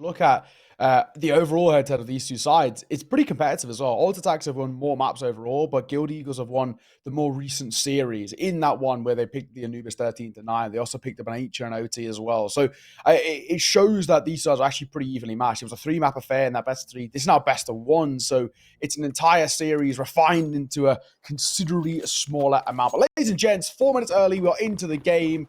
look at the overall head-to-head of these two sides, it's pretty competitive as well. aTTaX have won more maps overall, but Guild Eagles have won the more recent series. In that one where they picked the Anubis 13-9, they also picked up an H and OT as well. So it shows that these sides are actually pretty evenly matched. It was a 3-map affair in that best of 3. This is now best of 1, so it's an entire series refined into a considerably smaller amount. But ladies and gents, 4 minutes early, we're into the game.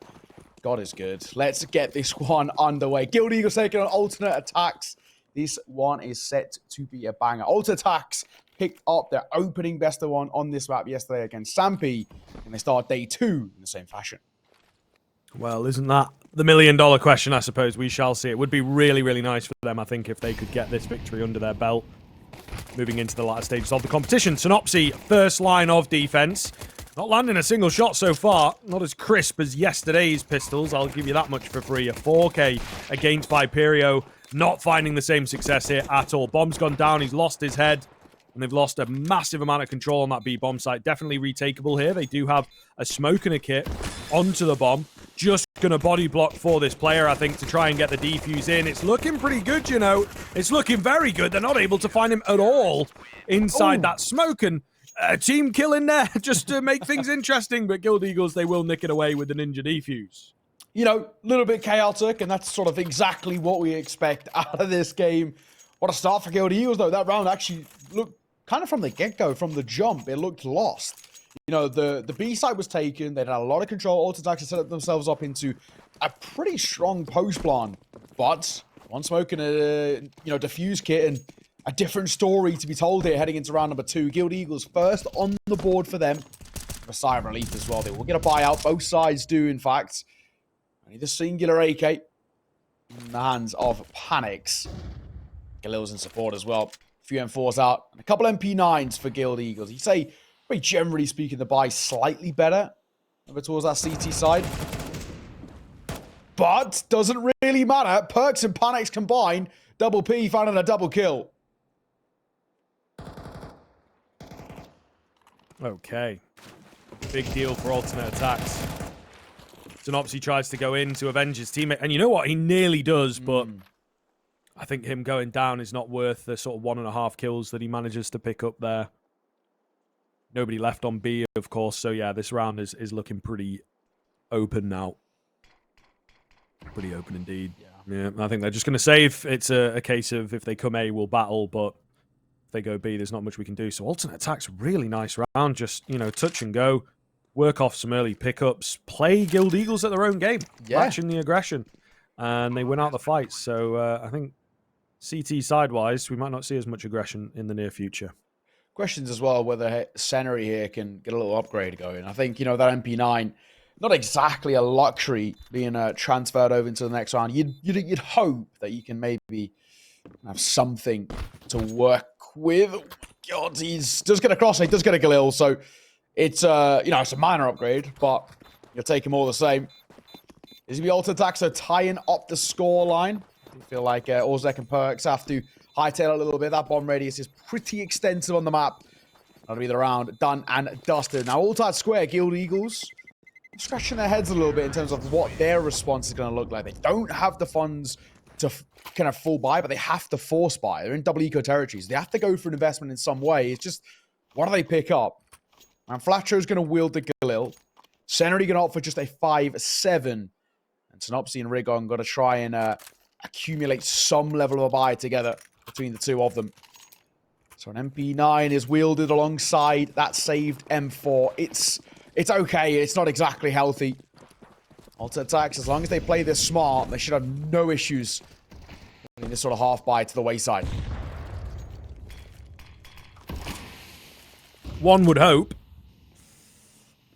God is good. Let's get this one underway. Guild Eagles taking on aTTaX. This one is set to be a banger. aTTaX picked up their opening best of 1 on this map yesterday against Sampi, and they start day 2 in the same fashion. Well, isn't that the million-dollar question, I suppose? We shall see. It would be really, really nice for them, I think, if they could get this victory under their belt moving into the latter stages of the competition. Synopsy, first line of defense. Not landing a single shot so far. Not as crisp as yesterday's pistols. I'll give you that much for free. A 4K against Viperio. Not finding the same success here at all. Bomb's gone down. He's lost his head. And they've lost a massive amount of control on that B-bomb site. Definitely retakeable here. They do have a smoke and a kit onto the bomb. Just going to body block for this player, I think, to try and get the defuse in. It's looking pretty good, you know. It's looking very good. They're not able to find him at all inside that smoke. And team kill in there just to make things interesting. But Guild Eagles, they will nick it away with the ninja defuse. You know, a little bit chaotic, and that's sort of exactly what we expect out of this game. What a start for Guild Eagles, though. That round actually looked kind of from the get-go, from the jump, it looked lost. You know, the B side was taken. They had a lot of control. aTTaX had set themselves up into a pretty strong post plan. But one smoke and a, diffuse kit and a different story to be told here heading into round number 2. Guild Eagles first on the board for them. A sigh of relief as well. They will get a buyout. Both sides do, in fact. Only the singular AK in the hands of Panics. Galil's in support as well. A few M4s out. And a couple MP9s for Guild Eagles. You say, very generally speaking, the buy slightly better over towards that CT side. But doesn't really matter. Perks and Panics combined. Double P finding a double kill. Okay. Big deal for alternate attacks. Synopsy tries to go in to avenge his teammate. And you know what? He nearly does, but I think him going down is not worth the sort of 1.5 kills that he manages to pick up there. Nobody left on B, of course. So, yeah, this round is looking pretty open now. Pretty open indeed. Yeah, I think they're just going to save. It's a case of if they come A, we'll battle, but if they go B, there's not much we can do. So alternate attacks, really nice round. Just, touch and go. Work off some early pickups. Play Guild Eagles at their own game. Matching the aggression. And they win out the fight. So I think CT sidewise, we might not see as much aggression in the near future. Questions as well whether Senary here can get a little upgrade going. I think, that MP9, not exactly a luxury being transferred over into the next round. You'd hope that you can maybe have something to work with. God, he's does get a cross, he does get a Galil, so it's it's a minor upgrade, but you'll take him all the same. Is it the aTTaX are tying up the score line? I feel like Ozek and Perks have to hightail a little bit. That bomb radius is pretty extensive on the map. That'll be the round done and dusted. Now, all tight square, Guild Eagles scratching their heads a little bit in terms of what their response is going to look like. They don't have the funds to kind of full buy, but they have to force buy. They're in double eco territories. They have to go for an investment in some way. It's just, what do they pick up? And Flatro's going to wield the Galil. Senary going to opt for just a 5-7. And Synopsy and Rigon got to try and accumulate some level of a buy together between the two of them. So an MP9 is wielded alongside that saved M4. It's okay. It's not exactly healthy. aTTaX, as long as they play this smart, they should have no issues putting this sort of half buy to the wayside. One would hope.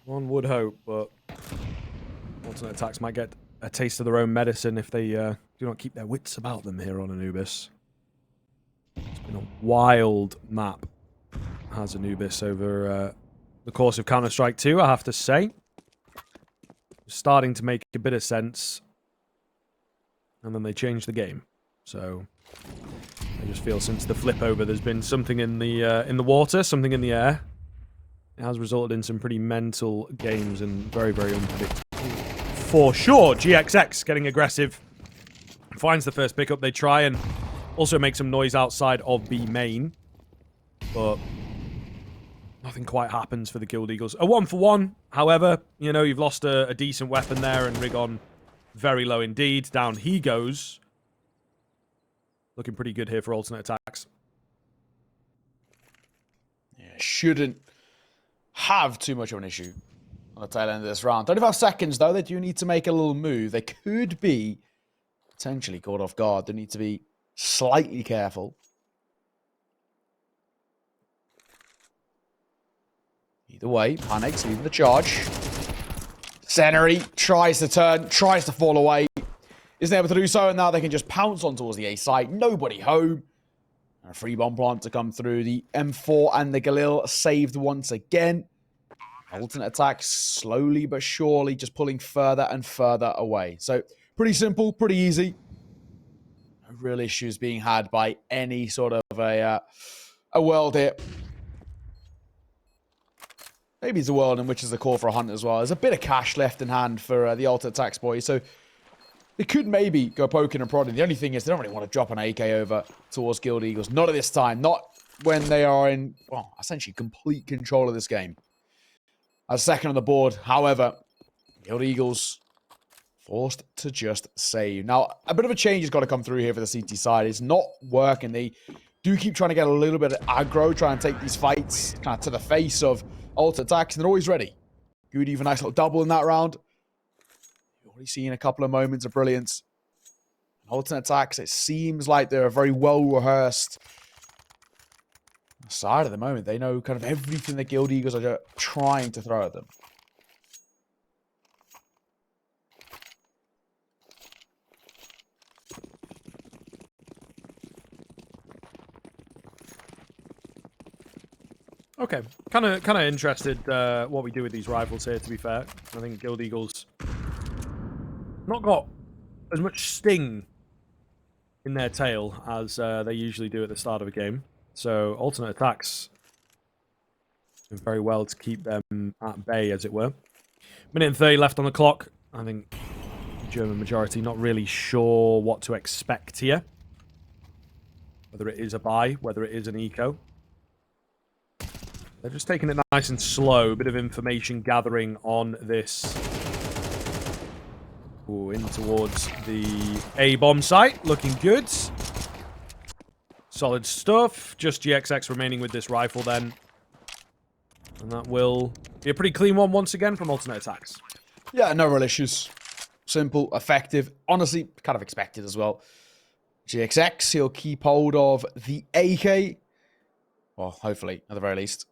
One would hope, but alternate attacks might get a taste of their own medicine if they do not keep their wits about them here on Anubis. It's been a wild map, has Anubis, over the course of Counter-Strike 2, I have to say. Starting to make a bit of sense. And then they changed the game. So I just feel since the flip over, there's been something in the water, something in the air. It has resulted in some pretty mental games and very, very unpredictable. For sure, GXX getting aggressive. Finds the first pickup. They try and also make some noise outside of B main. But nothing quite happens for the Guild Eagles. A 1-for-1, however, you know, you've lost a decent weapon there, and Rigon very low indeed. Down he goes. Looking pretty good here for alternate attacks. Yeah, shouldn't have too much of an issue on the tail end of this round. 35 seconds, though. They do need to make a little move. They could be potentially caught off guard. They need to be slightly careful. Either way, panics, leaving the charge. Senary tries to turn, tries to fall away. Isn't able to do so, and now they can just pounce on towards the A site. Nobody home. And a free bomb plant to come through. The M4 and the Galil saved once again. Alternate attacks slowly but surely just pulling further and further away. So pretty simple, pretty easy. No real issues being had by any sort of a world here. Maybe it's a world in which there's a call for a hunt as well. There's a bit of cash left in hand for the alternate attacks boys, so they could maybe go poking and prodding. The only thing is they don't really want to drop an AK over towards Guild Eagles. Not at this time. Not when they are in, well, essentially complete control of this game. As second on the board, however, Guild Eagles forced to just save. Now, a bit of a change has got to come through here for the CT side. It's not working. They do keep trying to get a little bit of aggro, trying to take these fights kind of to the face of alternate attacks, and they're always ready. Good, even nice little double in that round. You've already seen a couple of moments of brilliance. Alternate attacks, it seems like they're a very well-rehearsed side at the moment. They know kind of everything the Guild Eagles are trying to throw at them. Okay, kind of interested what we do with these rifles here, to be fair. I think Guild Eagles not got as much sting in their tail as they usually do at the start of a game. So alternate attacks doing very well to keep them at bay, as it were. Minute and 30 left on the clock. I think the German majority not really sure what to expect here. Whether it is a buy, whether it is an eco. They're just taking it nice and slow. A bit of information gathering on this. Ooh, in towards the A-bomb site. Looking good. Solid stuff. Just GXX remaining with this rifle then. And that will be a pretty clean one once again from alternate attacks. Yeah, no real issues. Simple, effective. Honestly, kind of expected as well. GXX, he'll keep hold of the AK. Well, hopefully, at the very least.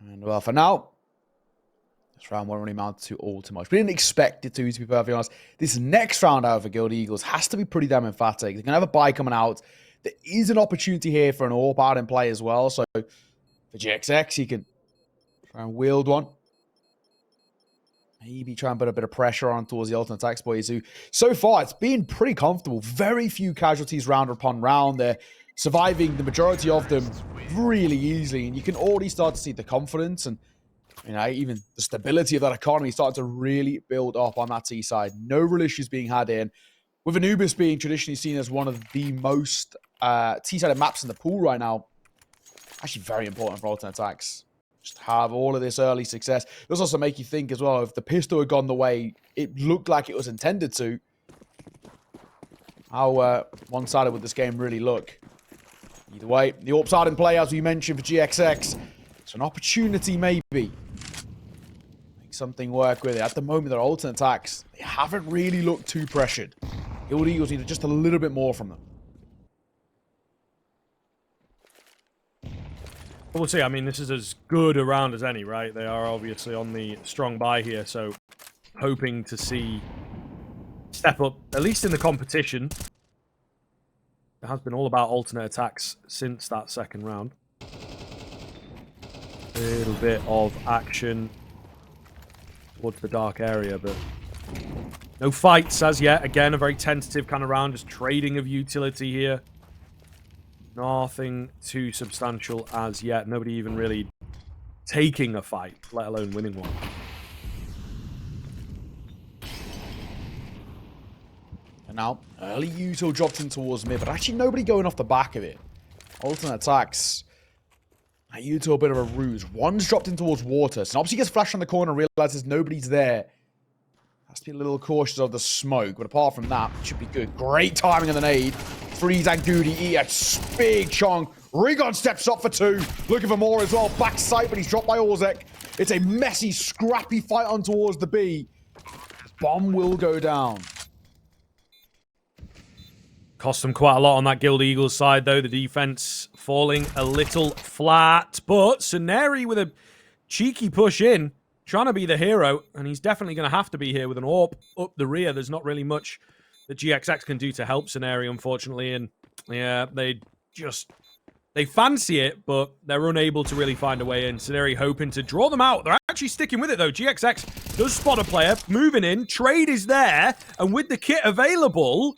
And well, for now, this round won't really amount to all too much. We didn't expect it to be perfectly honest. This next round out for Guild Eagles has to be pretty damn emphatic. They're going to have a buy coming out. There is an opportunity here for an AWP out in play as well. So for GXX, he can try and wield one. Maybe try and put a bit of pressure on towards the alternate attacks boys, who so far it's been pretty comfortable. Very few casualties round upon round. They're surviving the majority of them really easily, and you can already start to see the confidence and, you know, even the stability of that economy starting to really build up on that T side. No real issues being had in, with Anubis being traditionally seen as one of the most T-sided maps in the pool right now. Actually very important for alternate attacks. Just have all of this early success. It does also make you think as well, if the pistol had gone the way it looked like it was intended to, how one-sided would this game really look? Either way, the AWP side in play, as we mentioned, for GXX. It's an opportunity, maybe. Make something work with it. At the moment, their alternate attacks, they haven't really looked too pressured. Guild Eagles need just a little bit more from them. We'll see. I mean, this is as good a round as any, right? They are obviously on the strong buy here, so hoping to see step up, at least in the competition. It has been all about alternate attacks since that second round. A little bit of action towards the dark area, but no fights as yet. Again, a very tentative kind of round, just trading of utility here. Nothing too substantial as yet. Nobody even really taking a fight, let alone winning one. now. Early util dropped in towards mid, but actually nobody going off the back of it. Alternate attacks. Util a bit of a ruse. One's dropped in towards water. So obviously gets flashed on the corner and realizes nobody's there. Has to be a little cautious of the smoke, but apart from that, it should be good. Great timing on the nade. Freeze and Goody eat a big chunk. Rigon steps up for 2. Looking for more as well. Back sight, but he's dropped by Orzek. It's a messy, scrappy fight on towards the B. Bomb will go down. Cost them quite a lot on that Guild Eagles side, though. The defense falling a little flat. But Suneri with a cheeky push in, trying to be the hero. And he's definitely going to have to be here with an AWP up the rear. There's not really much that GXX can do to help Suneri, unfortunately. And yeah, they fancy it, but they're unable to really find a way in. Suneri hoping to draw them out. They're actually sticking with it, though. GXX does spot a player, moving in. Trade is there. And with the kit available,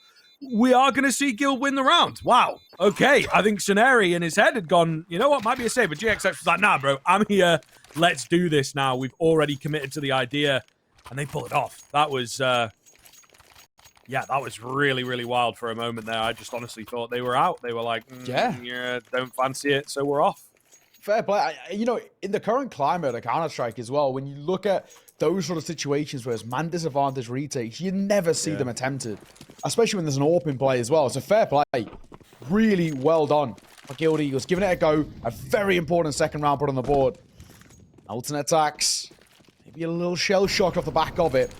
we are going to see Guild win the round. Wow. Okay. I think Suneri in his head had gone, you know what, might be a save. But GXX was like, nah, bro, I'm here. Let's do this now. We've already committed to the idea. And they pull it off. That was, yeah, that was really, really wild for a moment there. I just honestly thought they were out. They were like, yeah, don't fancy it, so we're off. Fair play. You know, in the current climate of Counter-Strike as well, when you look at those sort of situations where it's man disadvantage retakes, you never see them attempted. Especially when there's an AWP in play as well. So fair play. Really well done for Guild Eagles. Giving it a go. A very important second round put on the board. Alternate attacks. Maybe a little shell shock off the back of it.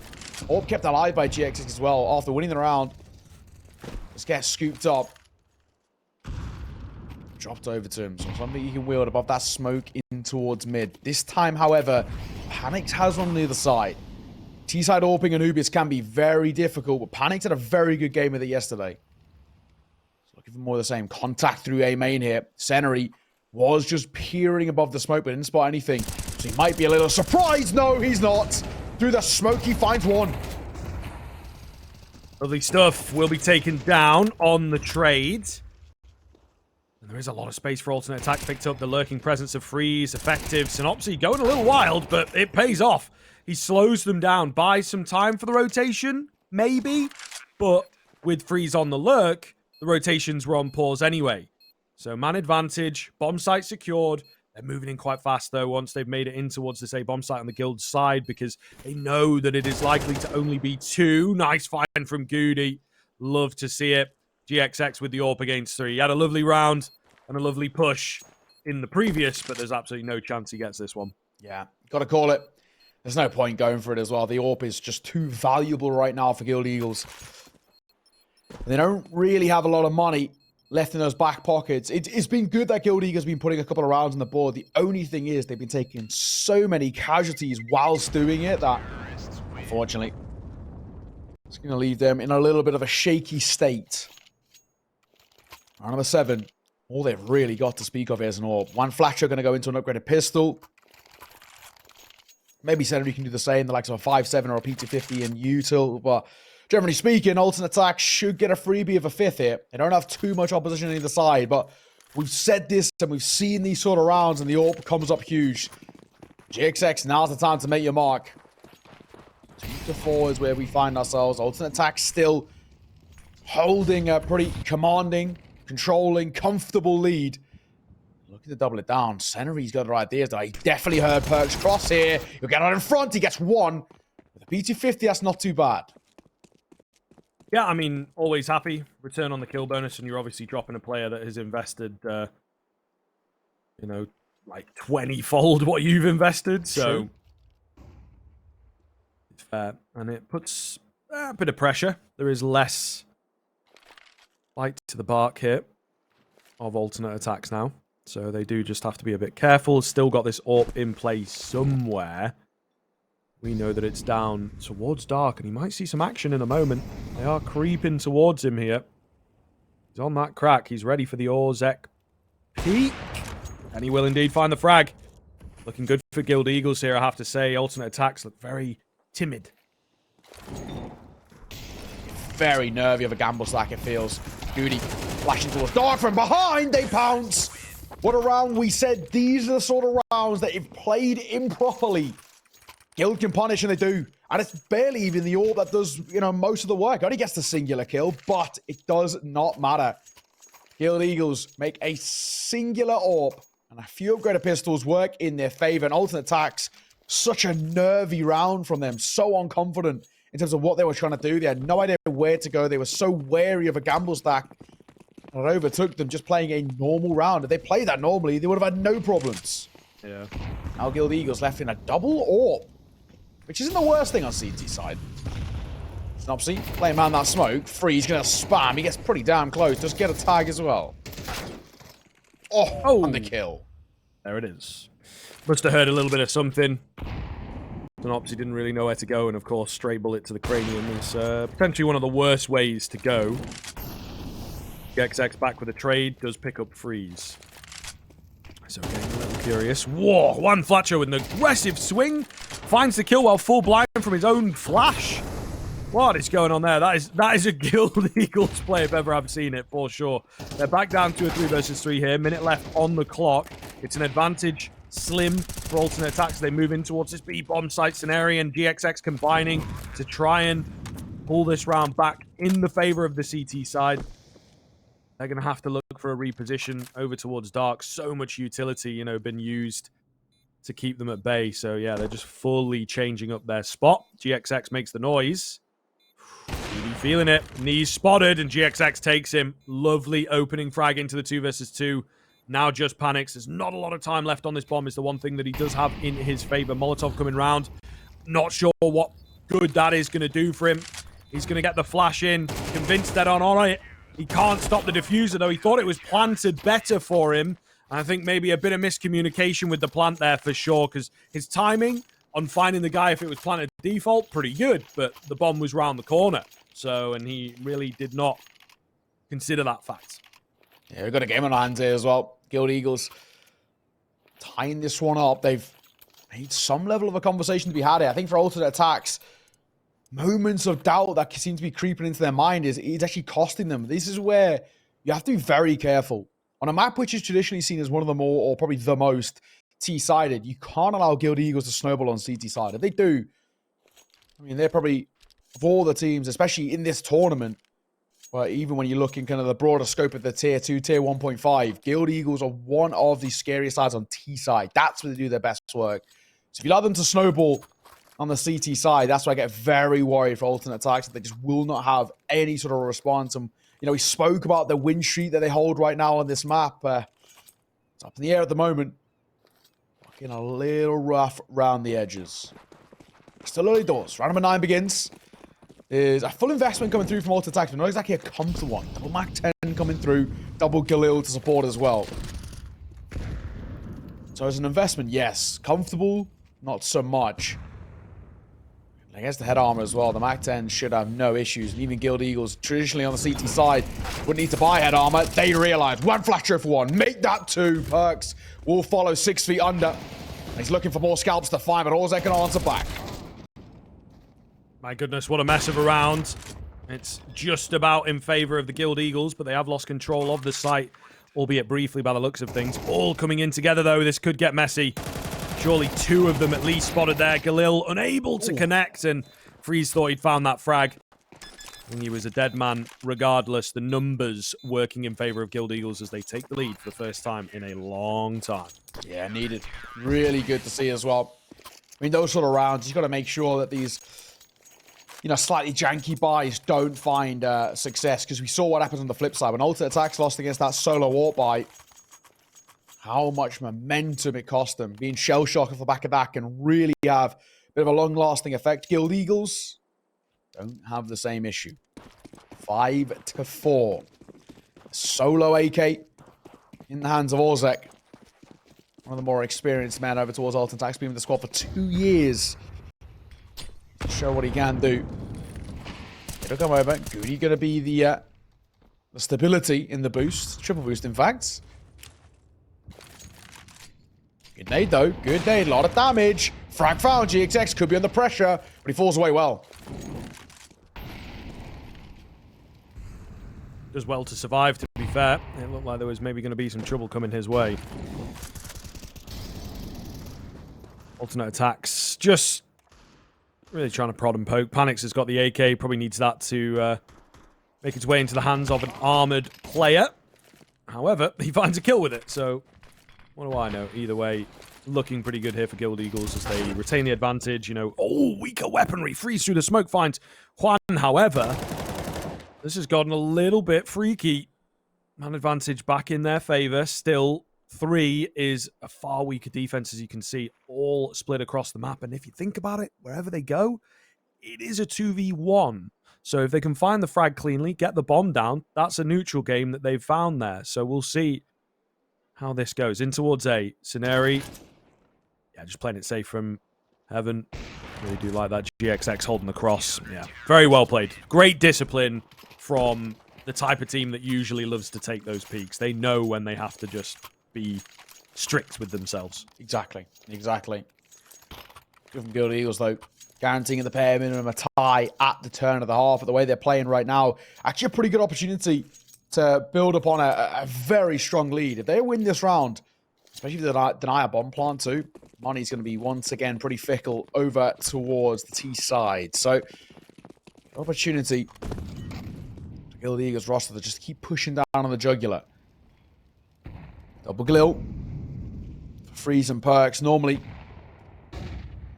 AWP kept alive by GXX as well after winning the round. Just gets scooped up. Dropped over to him. So something he can wield above that smoke in towards mid. This time, however, Panics has one on the other side. T-side AWPing Anubis can be very difficult, but Panics had a very good game with it yesterday. So looking for more of the same. Contact through A main here. Seneri was just peering above the smoke, but didn't spot anything. So he might be a little surprised. No, he's not. Through the smoke, he finds one. Lovely stuff. Will be taken down on the trade. And there is a lot of space for alternate attack. Picked up the lurking presence of Freeze, effective. Synopsy going a little wild, but it pays off. He slows them down, buys some time for the rotation, maybe. But with Freeze on the lurk, the rotations were on pause anyway. So man advantage, bomb site secured. They're moving in quite fast, though, once they've made it in towards this A bomb site on the Guild side, because they know that it is likely to only be 2. Nice find from Goody. Love to see it. GXX with the AWP against 3. He had a lovely round and a lovely push in the previous, but there's absolutely no chance he gets this one. Yeah, got to call it. There's no point going for it as well. The AWP is just too valuable right now for Guild Eagles. They don't really have a lot of money left in those back pockets. It's been good that Guild Eagles has been putting a couple of rounds on the board. The only thing is they've been taking so many casualties whilst doing it that, unfortunately, it's going to leave them in a little bit of a shaky state. Round number 7. All they've really got to speak of here is an AWP. juanflatroo going to go into an upgraded pistol. Maybe Seneri can do the same, the likes of a 5.7 or a P250 in util, but generally speaking, alternate attack should get a freebie of a 5th here. They don't have too much opposition on either side, but we've said this and we've seen these sort of rounds and the AWP comes up huge. GXX, now's the time to make your mark. 2 to 4 is where we find ourselves. Alternate attack still holding a pretty commanding, controlling, comfortable lead. Looking to double it down. Seneri's got the right ideas, though. He definitely heard Perk's cross here. He'll get out in front. He gets 1. With a P250, that's not too bad. Yeah, I mean, always happy. Return on the kill bonus, and you're obviously dropping a player that has invested, you know, like 20-fold what you've invested. So it's fair. And it puts a bit of pressure. There is less light to the bark here of alternate attacks now. So they do just have to be a bit careful. Still got this AWP in place somewhere. We know that it's down towards dark, and he might see some action in a moment. They are creeping towards him here. He's on that crack. He's ready for the Orzek peek. And he will indeed find the frag. Looking good for Guild Eagles here, I have to say. Alternate attacks look very timid. Very nervy of a gamble stack, it feels. Goody flashing towards dark from behind. They pounce. What a round. We said these are the sort of rounds that if played improperly Guild can punish, and they do. And it's barely even the orb that does, most of the work. Only gets the singular kill, but it does not matter. Guild Eagles make a singular orb, and a few upgraded pistols work in their favor. And aTTaX, such a nervy round from them. So unconfident in terms of what they were trying to do. They had no idea where to go. They were so wary of a gamble stack. And it overtook them just playing a normal round. If they played that normally, they would have had no problems. Yeah. Now Guild Eagles left in a double orb, which isn't the worst thing on CT side. Snopsy, playing man that smoke. Free's going to spam. He gets pretty damn close. Just get a tag as well. Oh, and the kill. There it is. Must have heard a little bit of something. Snopsy didn't really know where to go, and of course, straight bullet to the cranium is potentially one of the worst ways to go. XX back with a trade, does pick up Freeze. So getting a little curious. Whoa, juanflatroo with an aggressive swing. Finds the kill while full blind from his own flash. What is going on there? That is a Guild Eagles play if ever I've seen it, for sure. They're back down to a 3 versus 3 here. Minute left on the clock. It's an advantage, slim, for aTTaX. They move in towards this B-bomb site scenario, and GXX combining to try and pull this round back in the favor of the CT side. They're going to have to look for a reposition over towards Dark. So much utility, been used to keep them at bay. So, yeah, they're just fully changing up their spot. GXX makes the noise. Really feeling it. Knees spotted, and GXX takes him. Lovely opening frag into the 2 versus 2. Now just panics. There's not a lot of time left on this bomb. Is the one thing that he does have in his favor. Molotov coming round. Not sure what good that is going to do for him. He's going to get the flash in. Convinced that on it. He can't stop the diffuser, though. He thought it was planted better for him. And I think maybe a bit of miscommunication with the plant there for sure, because his timing on finding the guy, if it was planted default, pretty good. But the bomb was round the corner. So, and he really did not consider that fact. Yeah, we've got a game on our hands here as well. Guild Eagles tying this one up. They've made some level of a conversation to be had here. I think for aTTaX, moments of doubt that seem to be creeping into their mind is it's actually costing them. This is where you have to be very careful. On a map which is traditionally seen as one of the more, or probably the most, T-sided, you can't allow Guild Eagles to snowball on CT side. If they do, I mean, they're probably, of all the teams, especially in this tournament, well, even when you look in kind of the broader scope of the Tier 2, Tier 1.5, Guild Eagles are one of the scariest sides on T side. That's where they do their best work. So if you allow them to snowball on the CT side, that's why I get very worried for aTTaX that they just will not have any sort of response. And, we spoke about the win streak that they hold right now on this map. It's up in the air at the moment. Looking a little rough around the edges. Still early doors. Round number 9 begins. There's a full investment coming through from aTTaX, but not exactly a comfortable one. Double Mac 10 coming through. Double Galil to support as well. So as an investment, yes. Comfortable, not so much. I guess the head armor as well. The Mac 10 should have no issues. And even Guild Eagles, traditionally on the CT side, wouldn't need to buy head armor. They realize juanflatroo for 1. Make that 2. Perks will follow 6 feet under. And he's looking for more scalps to find, but Orzek can answer back. My goodness, what a mess of a round. It's just about in favor of the Guild Eagles, but they have lost control of the site, albeit briefly by the looks of things. All coming in together, though. This could get messy. Surely 2 of them at least spotted there. Galil unable to connect, and Freeze thought he'd found that frag. And he was a dead man regardless. The numbers working in favor of Guild Eagles as they take the lead for the first time in a long time. Yeah, needed. Really good to see as well. I mean, those sort of rounds, you've got to make sure that these, slightly janky buys don't find success, because we saw what happens on the flip side. When aTTaX lost against that solo warp buy, how much momentum it cost them. Being shell-shocked off the back of that can really have a bit of a long-lasting effect. Guild Eagles don't have the same issue. 5-4. Solo AK in the hands of Orzek. One of the more experienced men over towards aTTaX, been with the squad for 2 years. To show what he can do. It'll come over. Goody going to be the stability in the boost. Triple boost, in fact. Good nade, though. Good nade. A lot of damage. Frag found. GXX could be under pressure, but he falls away well. Does well to survive, to be fair. It looked like there was maybe going to be some trouble coming his way. Alternate attacks. Just Really trying to prod and poke. Panics has got the AK. Probably needs that to make its way into the hands of an armored player. However, he finds a kill with it. So, what do I know? Either way, looking pretty good here for Guild Eagles as they retain the advantage. You know, oh, weaker weaponry. Freeze through the smoke finds Juan. However, this has gotten a little bit freaky. Man advantage back in their favor. Still, 3 is a far weaker defense, as you can see, all split across the map. And if you think about it, wherever they go, it is a 2v1. So if they can find the frag cleanly, get the bomb down, that's a neutral game that they've found there. So we'll see how this goes. In towards A. Sceneri. Yeah, just playing it safe from Heaven. Really do like that. GXX holding the cross. Yeah, very well played. Great discipline from the type of team that usually loves to take those peaks. They know when they have to just be strict with themselves. Exactly. Good from Guild Eagles, though. Guaranteeing the pair minimum a tie at the turn of the half. But the way they're playing right now, actually a pretty good opportunity to build upon a very strong lead. If they win this round, especially if they deny a bomb plant too, money's going to be once again pretty fickle over towards the T side. So, opportunity to Guild Eagles roster to just keep pushing down on the jugular. Double Glil for Freeze and Perks. Normally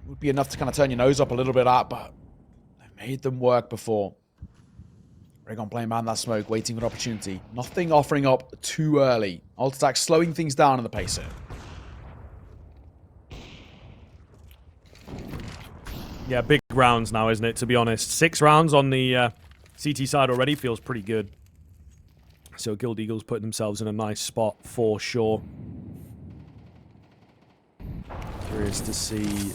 would be enough to kind of turn your nose up a little bit at, but they've made them work before. Regon playing behind that smoke, waiting for an opportunity. Nothing offering up too early. aTTaX slowing things down in the pace here. Yeah, big rounds now, isn't it, to be honest. 6 rounds on the CT side already feels pretty good. So Guild Eagles putting themselves in a nice spot for sure. Curious to see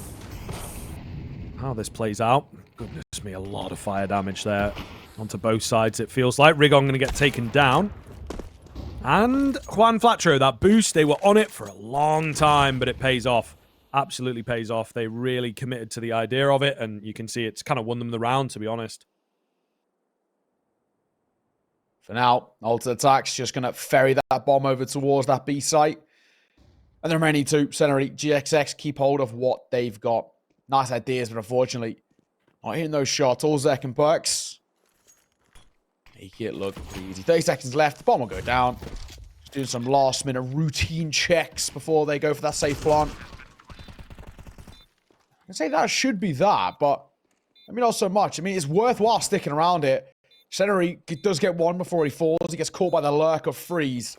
how this plays out. Goodness me, a lot of fire damage there onto both sides, it feels like. Rigon going to get taken down. And juanflatroo, that boost, they were on it for a long time, but it pays off. Absolutely pays off. They really committed to the idea of it, and you can see it's kind of won them the round, to be honest. For now, aTTaX just going to ferry that bomb over towards that B site. And the remaining 2, Sceneri, GXX, keep hold of what they've got. Nice ideas, but unfortunately, not hitting those shots. All Zek and Perks make it look easy. 30 seconds left. The bomb will go down. Just doing some last-minute routine checks before they go for that safe plant. I can say that should be that, but I mean, not so much. I mean, it's worthwhile sticking around here. Sceneri does get one before he falls. He gets caught by the lurk of Freeze.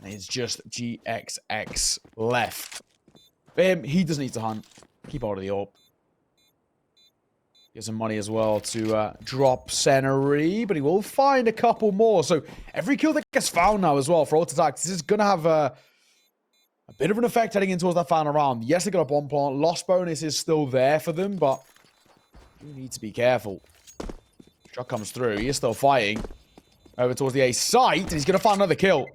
And it's just GXX left. For him, he doesn't need to hunt. Keep hold of the orb. Get some money as well to drop Sceneri, but he will find a couple more. So every kill that gets found now as well for aTTaX, this is going to have a bit of an effect heading in towards that final round. Yes, they got a bomb plant. Loss bonus is still there for them, but you need to be careful. Shot comes through. He is still fighting. Over towards the A site, and he's going to find another kill.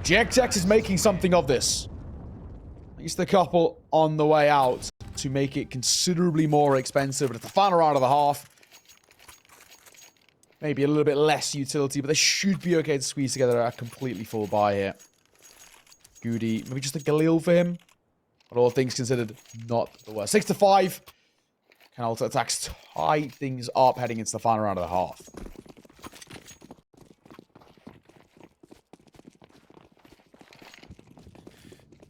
GXX is making something of this. At least a couple on the way out to make it considerably more expensive. But it's the final round of the half. Maybe a little bit less utility, but they should be okay to squeeze together a completely full buy here. Goody, maybe just a Galil for him. But all things considered, not the worst. 6-5. Can aTTaX tie things up heading into the final round of the half.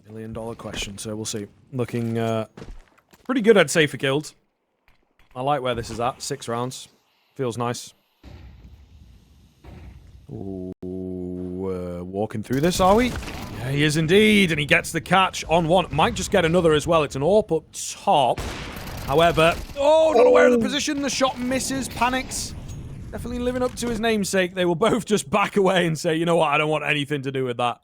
$1 million question, so we'll see. Looking pretty good, I'd say, for Guild. I like where this is at. 6 rounds. Feels nice. Ooh, walking through this, are we? Yeah, he is indeed, and he gets the catch on one. Might just get another as well. It's an AWP up top. However, not aware of the position. The shot misses. Panics. Definitely living up to his namesake. They will both just back away and say, you know what, I don't want anything to do with that.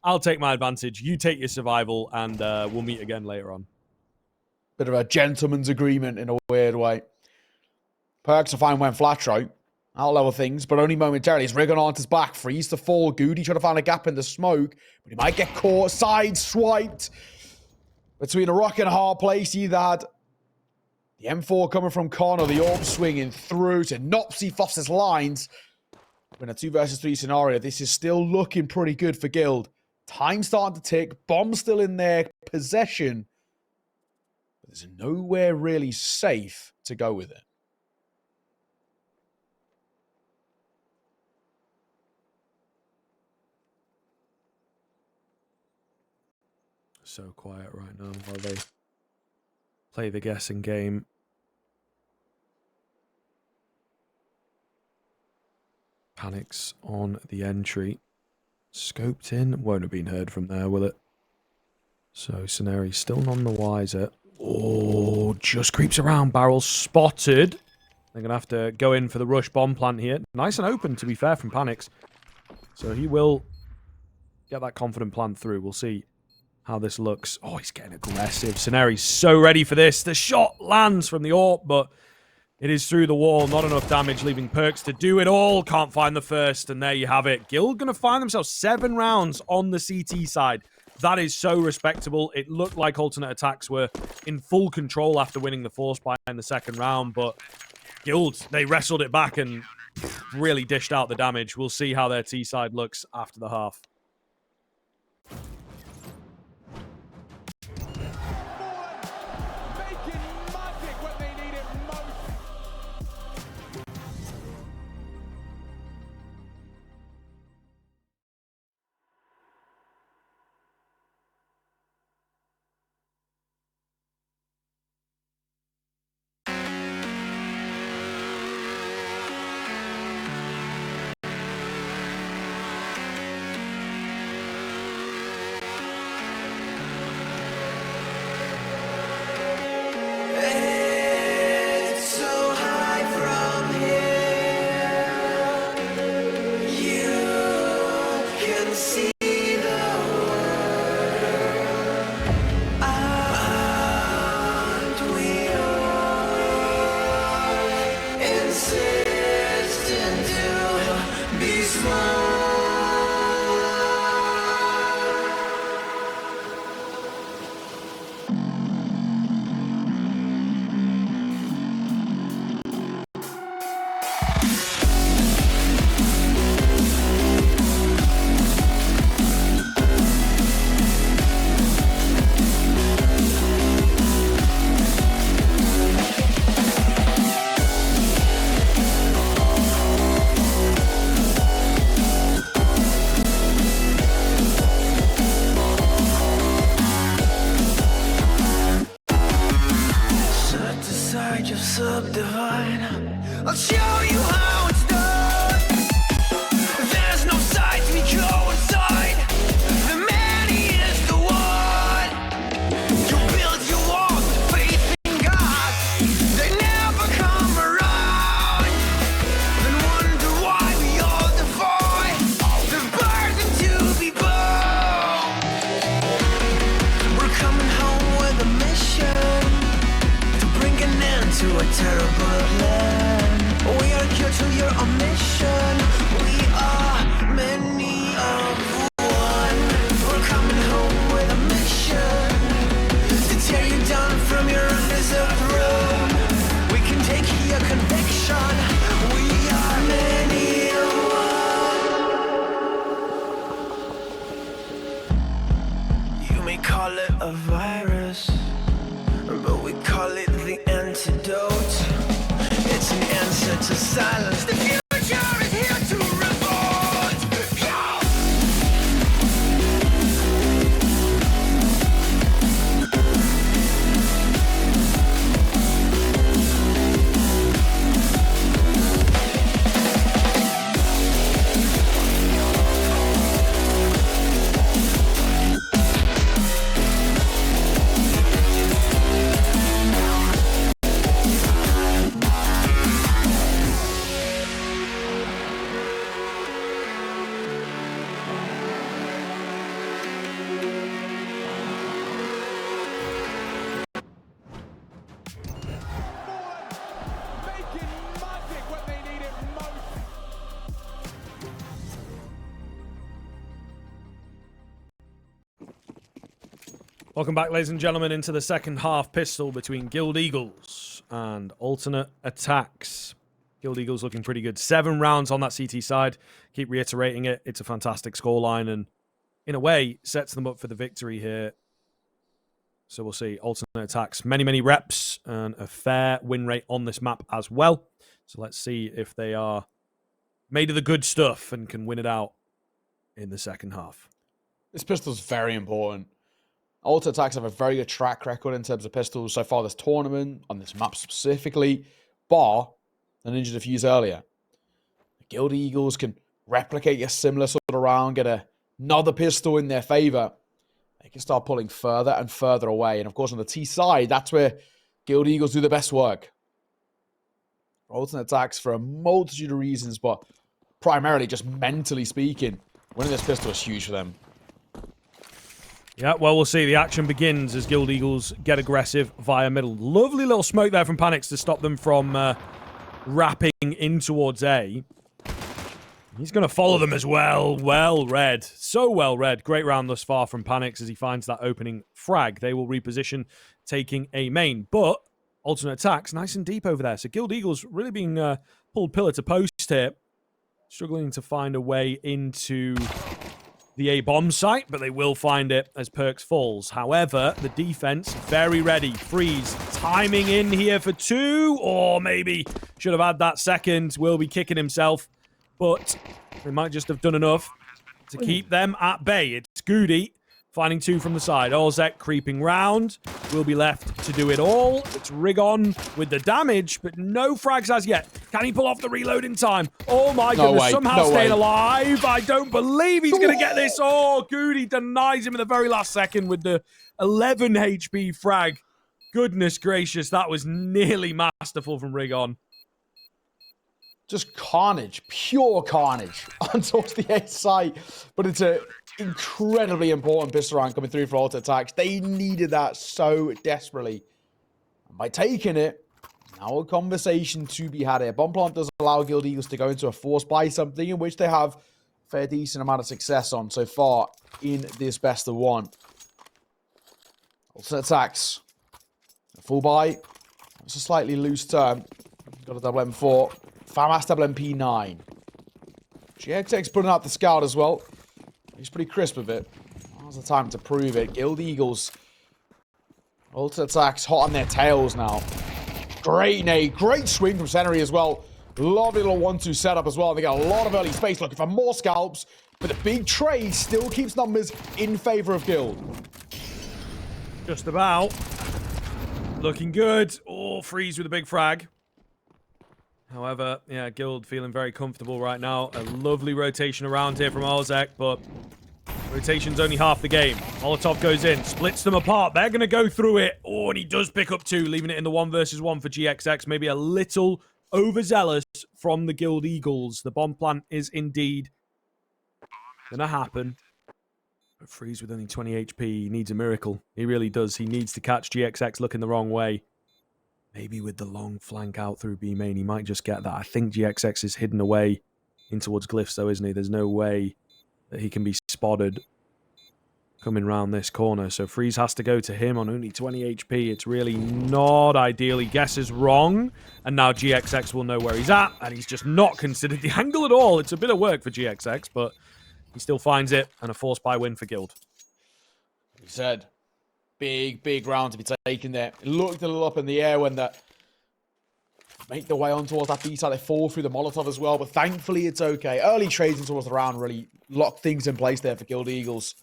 I'll take my advantage. You take your survival, and we'll meet again later on. Bit of a gentleman's agreement in a weird way. Perks to find juanflatroo. Out-level things, but only momentarily. As Rigon on his back. Freeze to fall. Goody trying to find a gap in the smoke, but he might get caught. Side-swiped. Between a rock and a hard place, he either had the M4 coming from Connor, the orb swinging through to Nopsy Foster's lines. In a 2 versus 3 scenario, this is still looking pretty good for Guild. Time starting to tick. Bomb still in their possession. there's nowhere really safe to go with it. So quiet right now while they play the guessing game. Panics on the entry. Scoped in. Won't have been heard from there, will it? So Ceneri still none the wiser. Oh, just creeps around. Barrel spotted. They're going to have to go in for the rush bomb plant here. Nice and open, to be fair, from Panics. So he will get that confident plant through. We'll see how this looks. Oh, he's getting aggressive. Ceneri's so ready for this. The shot lands from the AWP, but it is through the wall. Not enough damage, leaving Perks to do it all. Can't find the first, and there you have it. Guild going to find themselves 7 rounds on the CT side. That is so respectable. It looked like aTTaX were in full control after winning the force buy in the second round, but Guild, they wrestled it back and really dished out the damage. We'll see how their T side looks after the half. I'll show you how it's done. There's no sight we go inside. The man, he is the one. You build your walls, faith in God. They never come around. Then wonder why we all defy the burden to be bound. We're coming home with a mission to bring an end to a terrible land. We are here to your mission. We are many of one. We're coming home with a mission to tear you down from your undeserved throne. We can take your conviction. We are many of one. You may call it a virus, but we call it the antidote. It's an answer to silence. The future is here to revolt. Go! Welcome back, ladies and gentlemen, into the second half pistol between Guild Eagles and aTTaX. Guild Eagles looking pretty good. 7 rounds on that CT side. Keep reiterating it. It's a fantastic scoreline and, in a way, sets them up for the victory here. So we'll see. Alternate attacks, many reps, and a fair win rate on this map as well. So let's see if they are made of the good stuff and can win it out in the second half. This pistol's very important. aTTaX have a very good track record in terms of pistols so far this tournament, on this map specifically, bar the Ninja Diffuse earlier. The Guild Eagles can replicate a similar sort of round, get another pistol in their favor. They can start pulling further and further away. And of course, on the T side, that's where Guild Eagles do the best work. aTTaX for a multitude of reasons, but primarily just mentally speaking, winning this pistol is huge for them. Yeah, well, we'll see. The action begins as Guild Eagles get aggressive via middle. Lovely little smoke there from aTTaX to stop them from wrapping in towards A. He's going to follow them as well. Well read. So well read. Great round thus far from aTTaX as he finds that opening frag. They will reposition, taking A main. But alternate attacks, nice and deep over there. So Guild Eagles really being pulled pillar to post here. Struggling to find a way into the A bomb site, but they will find it as Perks falls. However, the defense very ready. Freeze timing in here for 2, or maybe should have had that second. Will be kicking himself, but they might just have done enough to keep them at bay. It's Goody finding 2 from the side. Olzek creeping round. Will be left to do it all. It's Rigon with the damage, but no frags as yet. Can he pull off the reload in time? Oh my goodness, somehow staying alive. I don't believe he's going to get this. Oh, Goody denies him in the very last second with the 11 HP frag. Goodness gracious, that was nearly masterful from Rigon. Just carnage, pure carnage on towards the A site. But it's an incredibly important pistol round coming through for aTTaX. They needed that so desperately. And by taking it, now a conversation to be had here. Bomb plant does allow Guild Eagles to go into a force buy, something in which they have a fair decent amount of success on so far in this best of 1. aTTaX. A full buy. It's a slightly loose term. Got a double M4. FAMAS double MP9. GXX putting out the scout as well. He's pretty crisp with it. Now's the time to prove it. Guild Eagles. aTTaX hot on their tails now. Great nade. Great swing from Senary as well. Lovely little 1-2 setup as well. They got a lot of early space looking for more scalps. But the big trade still keeps numbers in favor of Guild. Just about. Looking good. Oh, Freeze with a big frag. However, yeah, Guild feeling very comfortable right now. A lovely rotation around here from Olzek, but rotation's only half the game. Molotov goes in, splits them apart. They're going to go through it. Oh, and he does pick up 2, leaving it in the 1 versus 1 for GXX. Maybe a little overzealous from the Guild Eagles. The bomb plant is indeed going to happen. But Freeze with only 20 HP. He needs a miracle. He really does. He needs to catch GXX looking the wrong way. Maybe with the long flank out through B main, he might just get that. I think GXX is hidden away in towards Glyphs, though, isn't he? There's no way that he can be spotted coming round this corner. So Freeze has to go to him on only 20 HP. It's really not ideal. He guesses wrong, and now GXX will know where he's at, and he's just not considered the angle at all. It's a bit of work for GXX, but he still finds it, and a force buy win for Guild. He said. Big round to be taken there. It looked a little up in the air when they make their way on towards that B side. They fall through the Molotov as well, but thankfully it's okay. Early trades in towards the round really locked things in place there for Guild Eagles.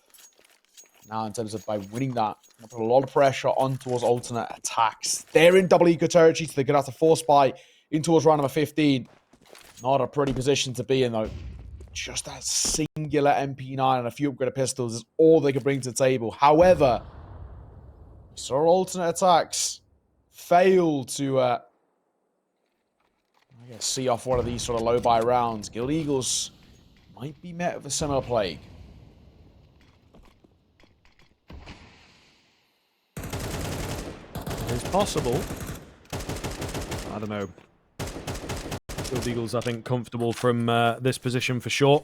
Now in terms of by winning that, they put a lot of pressure on towards alternate attacks. They're in double eco territory, so they're going to have to force buy in towards round number 15. Not a pretty position to be in though. Just that singular MP9 and a few upgraded pistols is all they can bring to the table. However, we saw alternate attacks fail to I guess see off one of these sort of low buy rounds. Guild Eagles might be met with a similar plague. It's possible. I don't know. Guild Eagles, I think, comfortable from this position for sure.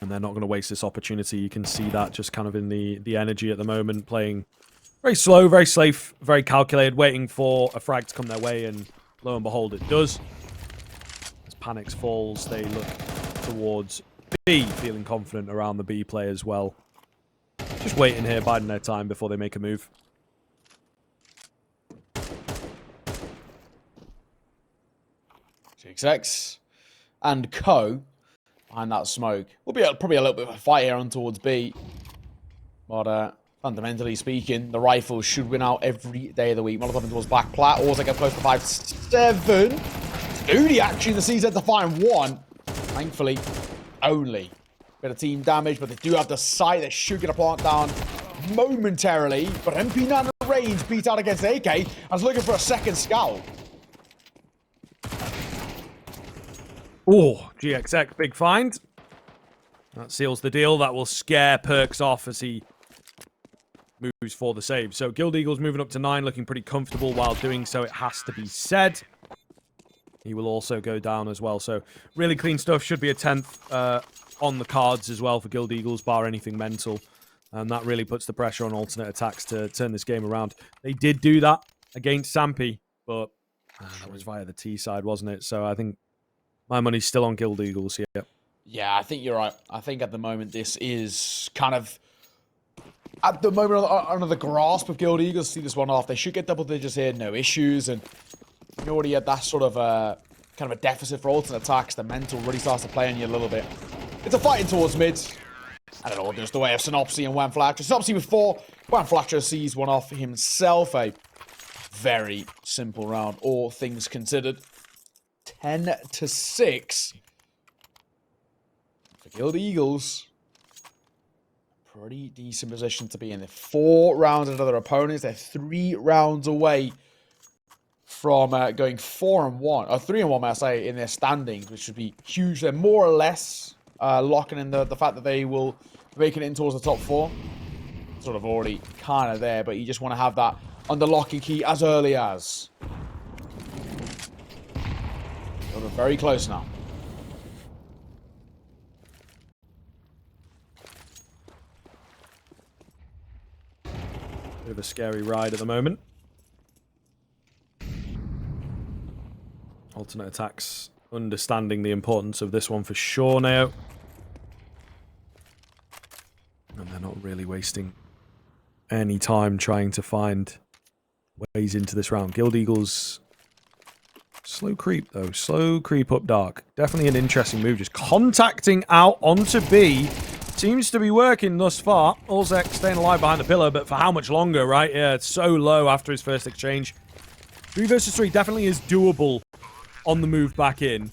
And they're not going to waste this opportunity. You can see that just kind of in the energy at the moment, playing very slow, very safe, very calculated, waiting for a frag to come their way, and lo and behold, it does. As Panics falls, they look towards B, feeling confident around the B play as well. Just waiting here, biding their time before they make a move. aTTaX and Co behind that smoke. Will be probably a little bit of a fight here on towards B. But fundamentally speaking, the rifles should win out every day of the week. Molotov towards back plat. Also get close to 5-7. Udi actually in the CZ to find one. Thankfully, only. Bit of team damage, but they do have the sight. They should get a plant down momentarily. But MP9 range beat out against AK. I was looking for a second scout. Oh, GXX, big find. That seals the deal. That will scare Perks off as he moves for the save. So Guild Eagles moving up to 9, looking pretty comfortable. While doing so, it has to be said, he will also go down as well. So really clean stuff. Should be a 10th on the cards as well for Guild Eagles, bar anything mental. And that really puts the pressure on alternate attacks to turn this game around. They did do that against Sampy, but that was via the T side, wasn't it? So I think my money's still on Guild Eagles here. Yeah, I think you're right. I think at the moment this is kind of at the moment under the grasp of Guild Eagles. See this one off. They should get double digits here, no issues. And you already had that sort of kind of a deficit for alternate attacks. The mental really starts to play on you a little bit. It's a fighting towards mid. I don't know, just the way of Synopsy and juanflatroo. Synopsy with 4. juanflatroo sees one off himself. A very simple round, all things considered. 10-6 for Guild Eagles. Pretty decent position to be in. They're 4 rounds ahead of their opponents. They're 3 rounds away from going 4-1, or 3-1, may I say, in their standings, which should be huge. They're more or less locking in the fact that they will be making it in towards the top 4. Sort of already kind of there, but you just want to have that under lock and key as early as. We're very close now. Bit of a scary ride at the moment. Alternate attacks understanding the importance of this one for sure now. And they're not really wasting any time trying to find ways into this round. Guild Eagles, slow creep though. Slow creep up dark. Definitely an interesting move. Just contacting out onto B. Seems to be working thus far. Olzek staying alive behind the pillar, but for how much longer, right? Yeah, it's so low after his first exchange. 3 versus 3 definitely is doable on the move back in.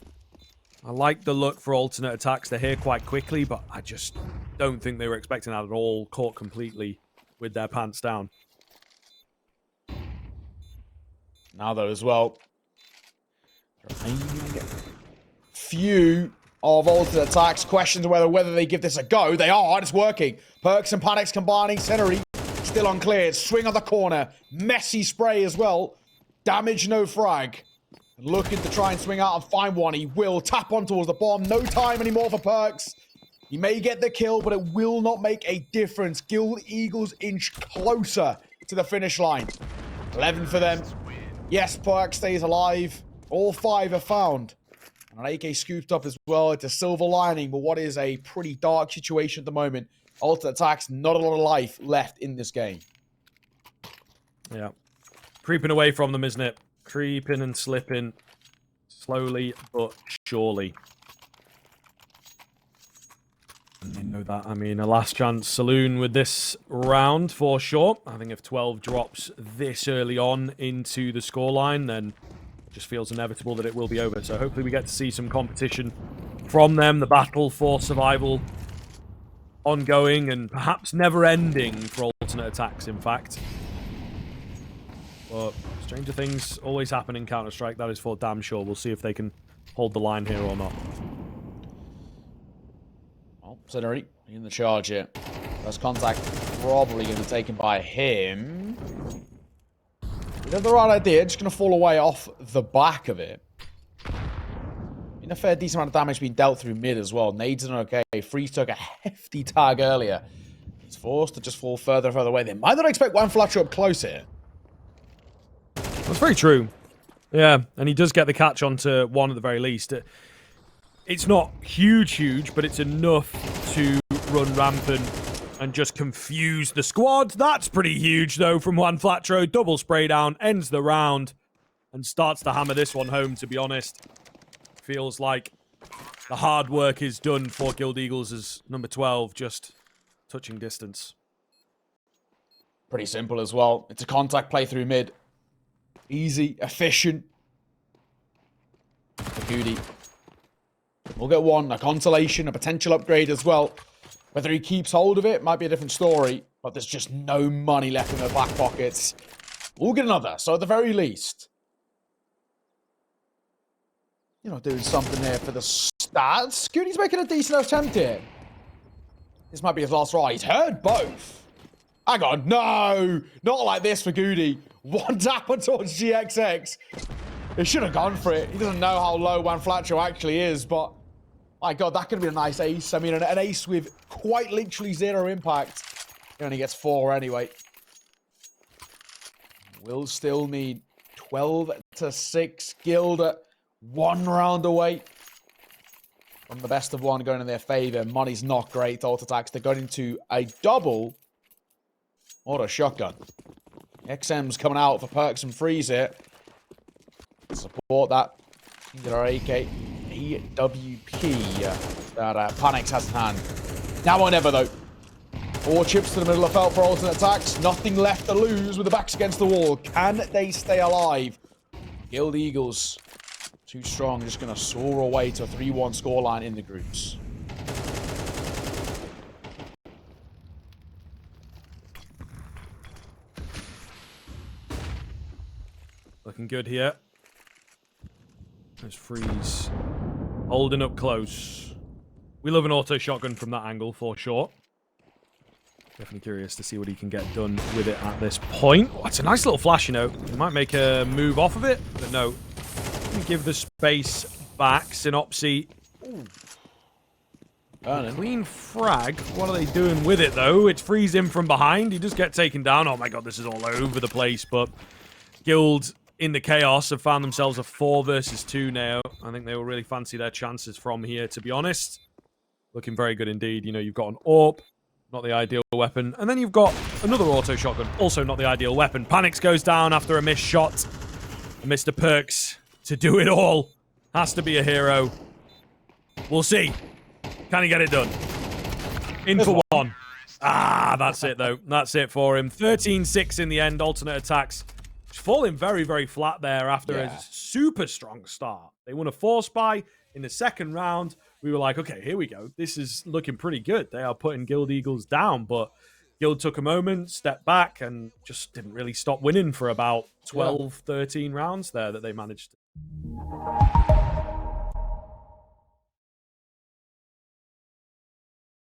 I like the look for alternate attacks. They're here quite quickly, but I just don't think they were expecting that at all. Caught completely with their pants down. Now though as well, few of alternate attacks. Questions whether they give this a go. They are. It's working. Perks and Panics combining. Centery still uncleared. Swing on the corner. Messy spray as well. Damage, no frag. Looking to try and swing out and find one. He will tap on towards the bomb. No time anymore for Perks. He may get the kill, but it will not make a difference. Guild Eagles inch closer to the finish line. 11 for them. Yes, Perks stays alive. All 5 are found. And an AK scooped up as well. It's a silver lining, but what is a pretty dark situation at the moment. Alternate attacks, not a lot of life left in this game. Yeah. Creeping away from them, isn't it? Creeping and slipping. Slowly but surely. And they know that. I mean, a last chance saloon with this round for sure. I think if 12 drops this early on into the scoreline, then it just feels inevitable that it will be over. So hopefully we get to see some competition from them. The battle for survival ongoing and perhaps never ending for alternate attacks, in fact. But stranger things always happen in Counter-Strike. That is for damn sure. We'll see if they can hold the line here or not. Well, Centery in the charge here. First contact probably going to be taken by him. He did the right idea. Just going to fall away off the back of it. In a fair decent amount of damage being dealt through mid as well. Nades are okay. Freeze took a hefty tag earlier. He's forced to just fall further and further away. They might not expect juanflatroo up close here. That's very true. Yeah, and he does get the catch onto one at the very least. It's not huge, but it's enough to run rampant and just confuse the squad. That's pretty huge, though, from juanflatroo. Double spray down, ends the round, and starts to hammer this one home, to be honest. Feels like the hard work is done for Guild Eagles as number 12, just touching distance. Pretty simple as well. It's a contact play through mid. Easy, efficient. For Goody. We'll get one, a consolation, a potential upgrade as well. Whether he keeps hold of it might be a different story, but there's just no money left in their back pockets. We'll get another, so at the very least, you know, doing something there for the stats. Goody's making a decent attempt here. This might be his last try. He's heard both. Hang on, no, not like this for Goody. One tap towards GXX. He should have gone for it. He doesn't know how low juanflatroo actually is, but my God, that could be a nice ace. I mean, an ace with quite literally 0 impact. He only gets 4 anyway. We'll still need 12-6. Guild 1 round away from the best of 1 going in their favor. Money's not great. aTTaX, they're going into a double auto shotgun. XM's coming out for perks and freeze here. Support that. Get our AK. AWP that aTTaX has in hand. Now or never, though. 4 chips to the middle of felt for aTTaX. Nothing left to lose with the backs against the wall. Can they stay alive? Guild Eagles, too strong. Just going to soar away to a 3-1 scoreline in the groups. Looking good here. There's Freeze. Holding up close. We love an auto shotgun from that angle, for sure. Definitely curious to see what he can get done with it at this point. Oh, it's a nice little flash, you know. He might make a move off of it, but no. Give the space back. Synopsy. Clean frag. What are they doing with it, though? It's Freeze in from behind. He does get taken down. Oh, my God, this is all over the place, but Guild in the chaos have found themselves a 4 versus 2 now. I think they will really fancy their chances from here, to be honest. Looking very good indeed. You know, you've got an AWP, not the ideal weapon. And then you've got another auto shotgun, also not the ideal weapon. aTTaX goes down after a missed shot. And Mr. Perks, to do it all, has to be a hero. We'll see. Can he get it done? In for 1. Ah, that's it, though. That's it for him. 13-6 in the end. Alternate attacks. Falling very, very flat there after a super strong start. They won a 4-spy in the second round. We were like, okay, here we go. This is looking pretty good. They are putting Guild Eagles down, but Guild took a moment, stepped back, and just didn't really stop winning for about 12, 13 rounds there that they managed to.